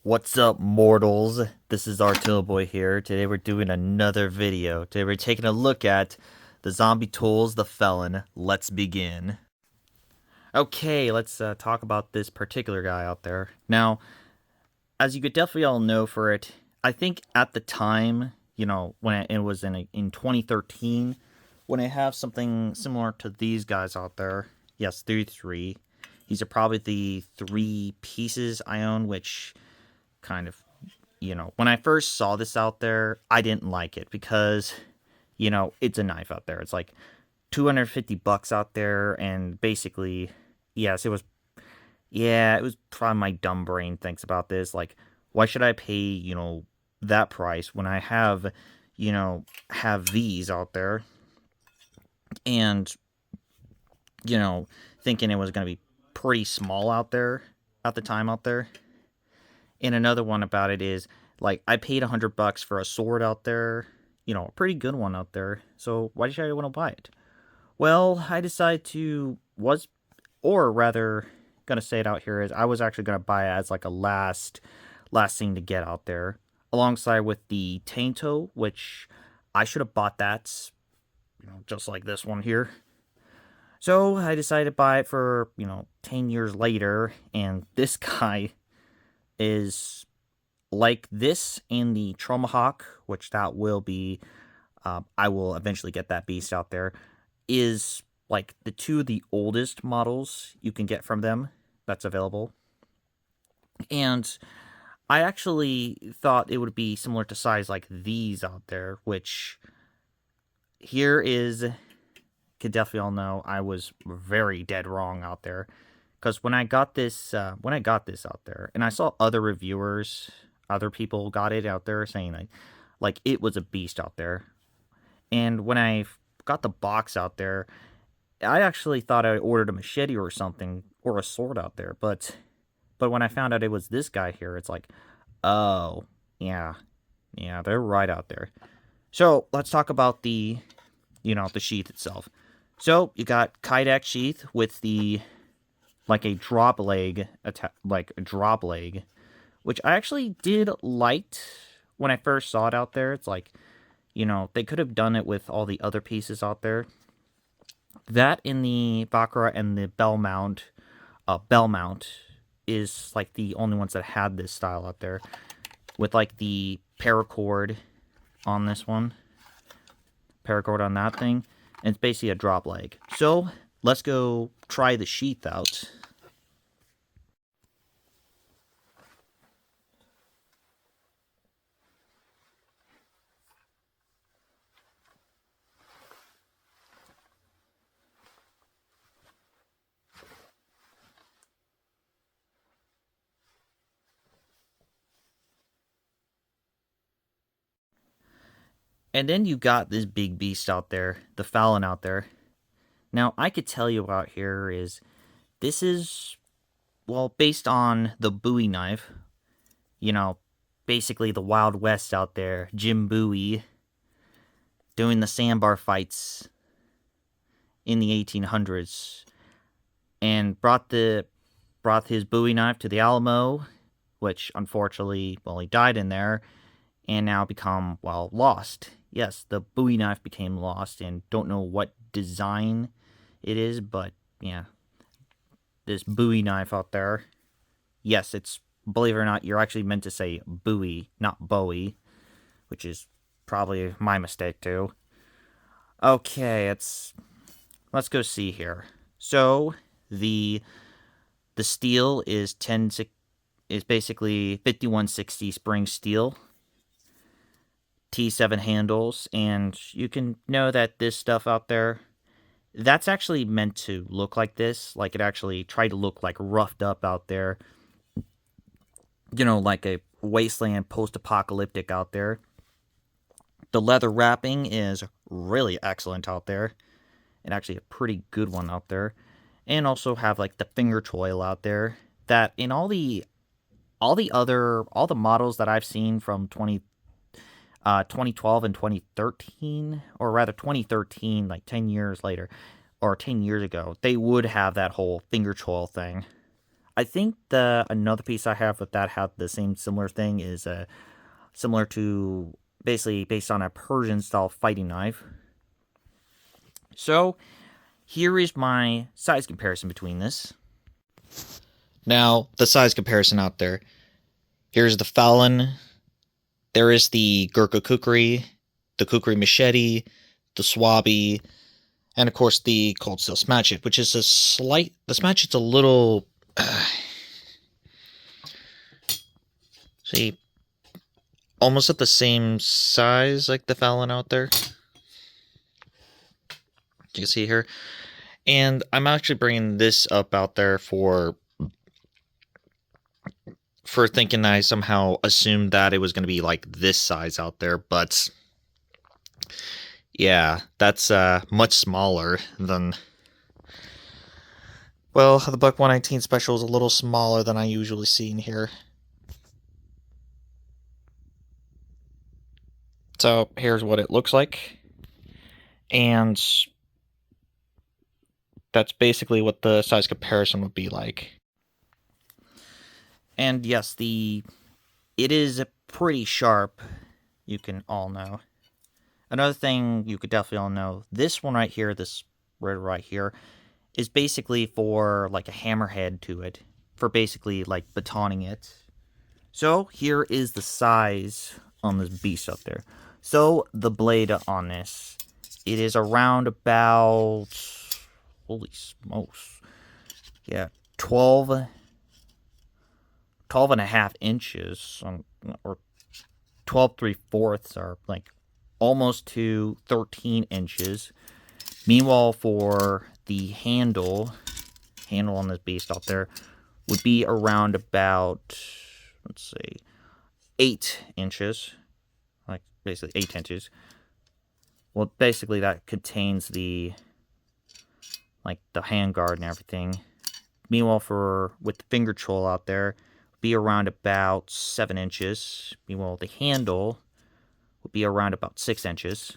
What's up, mortals? This is Artilla Boy here. Today we're doing another video. Today we're taking a look at the zombie tools, the felon. Let's begin. Okay, let's talk about this particular guy out there. Now, as you could definitely all know for it, I think at the time, when it was in 2013, when I have something similar to these guys out there, yes, 33. These are probably the three pieces I own, which kind of when I first saw this out there, I didn't like it because, it's a knife out there. It's like 250 bucks out there, and basically, yes, it was probably my dumb brain thinks about this. Like, why should I pay, that price when I have these out there, and, thinking it was going to be pretty small out there at the time out there. And another one about it is, like, I paid $100 for a sword out there, a pretty good one out there. So why should I want to buy it? Well, I decided or rather, gonna say it out here is I was actually gonna buy it as like a last thing to get out there, alongside with the Tainto, which I should have bought that, just like this one here. So I decided to buy it for 10 years later, and this guy is like this and the Tomahawk, which that will be, I will eventually get that beast out there, is like the two of the oldest models you can get from them that's available. And I actually thought it would be similar to size like these out there, which here is, could definitely all know I was very dead wrong out there. Because when I got this out there, and I saw other reviewers, other people got it out there saying like it was a beast out there. And when I got the box out there, I actually thought I ordered a machete or something or a sword out there. But when I found out it was this guy here, it's like, oh yeah, they're right out there. So let's talk about the sheath itself. So you got Kydex sheath with the like a drop leg, which I actually did like when I first saw it out there. It's like, they could have done it with all the other pieces out there. That in the Baccarat and the bell mount is like the only ones that had this style out there, with like the paracord on this one, paracord on that thing, and it's basically a drop leg. So let's go try the sheath out. And then you got this big beast out there, the felon out there. Now, I could tell you out here is, this is, well, based on the Bowie knife, basically the Wild West out there, Jim Bowie, doing the sandbar fights in the 1800s, and brought his Bowie knife to the Alamo, which unfortunately, well, he died in there, and now become, well, lost. Yes, the Bowie knife became lost, and don't know what design it is, but yeah, this Bowie knife out there. Yes, it's, believe it or not, you're actually meant to say Bowie, not Bowie, which is probably my mistake too. Okay, let's go see here. So the steel is basically 5160 spring steel, T7 handles, and you can know that this stuff out there, that's actually meant to look like this. Like, it actually tried to look like roughed up out there, like a wasteland post-apocalyptic out there. The leather wrapping is really excellent out there, and actually a pretty good one out there. And also have like the finger choil out there, that in all the models that I've seen from 2012 and 2013, or rather 2013, like 10 years later, or 10 years ago, they would have that whole finger choil thing. I think the another piece I have with that had the same similar thing is similar to basically based on a Persian style fighting knife. So here is my size comparison between this. Now the size comparison out there. Here's the Felon. There is the Gurkha Kukri, the Kukri Machete, the Swabi, and of course the Cold Steel Smatchet, which is a slight. The Smatchet's a little. See, almost at the same size like the Felon out there. You can see here. And I'm actually bringing this up out there for thinking I somehow assumed that it was going to be like this size out there, but yeah, that's much smaller than. Well, the Buck 119 Special is a little smaller than I usually see in here. So here's what it looks like. And that's basically what the size comparison would be like. And yes, it is pretty sharp, you can all know. Another thing you could definitely all know, this one right here, this right here, is basically for like a hammerhead to it, for basically like batoning it. So here is the size on this beast up there. So the blade on this, it is around about, holy smokes, yeah, 12 and a half inches, or 12 3/4 are like almost to 13 inches. Meanwhile, for the handle on this beast out there would be around about, let's see, 8 inches, like basically 8 inches. Well, basically that contains the handguard and everything. Meanwhile, with the finger troll out there, be around about 7 inches. Meanwhile, the handle would be around about 6 inches.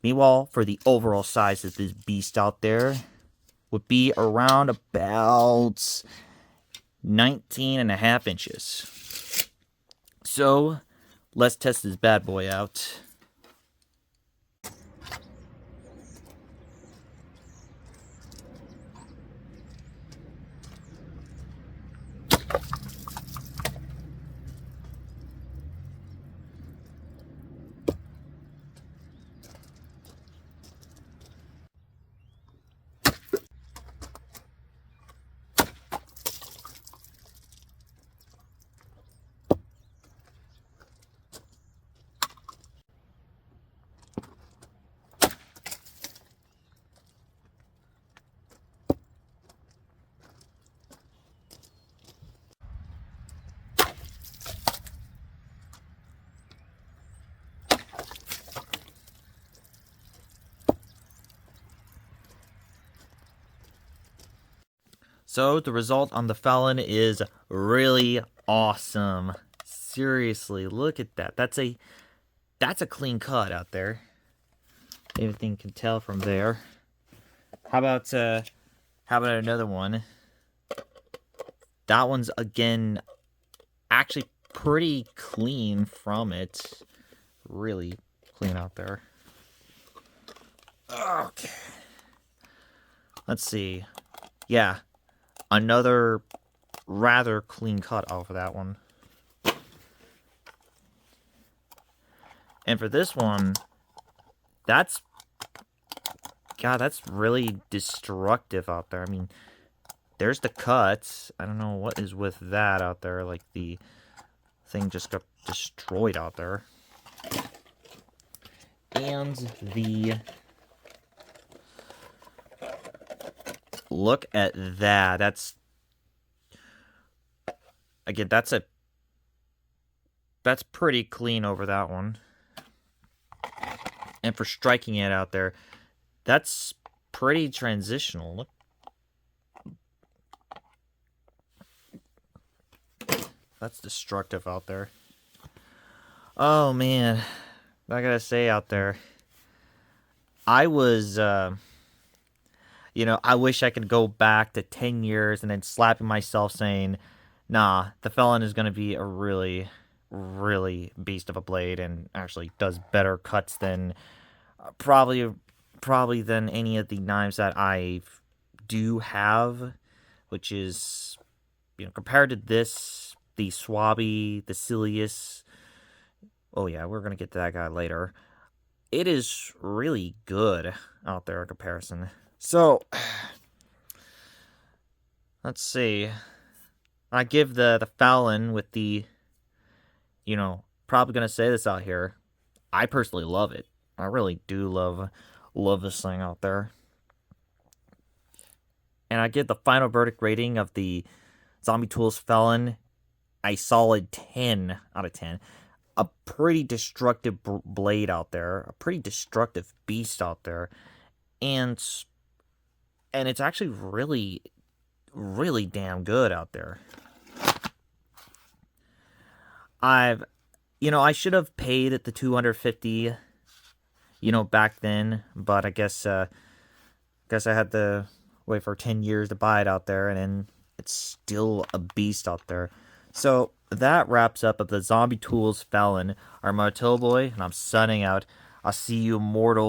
Meanwhile, for the overall size of this beast out there, would be around about 19 and a half inches. So, let's test this bad boy out. So the result on the Felon is really awesome. Seriously, look at that. That's a clean cut out there. Everything you can tell from there. How about another one? That one's again actually pretty clean from it. Really clean out there. Okay. Let's see. Yeah. Another rather clean cut off of that one. And for this one, that's really destructive out there. I mean, there's the cuts. I don't know what is with that out there. Like, the thing just got destroyed out there. And look at that. That's pretty clean over that one. And for striking it out there, that's pretty transitional. Look. That's destructive out there. Oh, man. I gotta say out there, I was, I wish I could go back to 10 years and then slapping myself saying, nah, the felon is going to be a really, really beast of a blade and actually does better cuts than probably than any of the knives that I do have, which is, compared to this, the Swabby, the Silius. Oh yeah, we're gonna get to that guy later. It is really good out there in comparison. So, let's see. I give the Fallon with the, probably gonna say this out here. I personally love it. I really do love this thing out there. And I give the final verdict rating of the Zombie Tools Felon a solid 10 out of 10. A pretty destructive blade out there, a pretty destructive beast out there, and it's actually really, really damn good out there. I should have paid at the 250, back then, but I guess I had to wait for 10 years to buy it out there, and then it's still a beast out there. So that wraps up of the Zombie Tools Felon. I'm Martel Boy, and I'm signing out. I'll see you mortals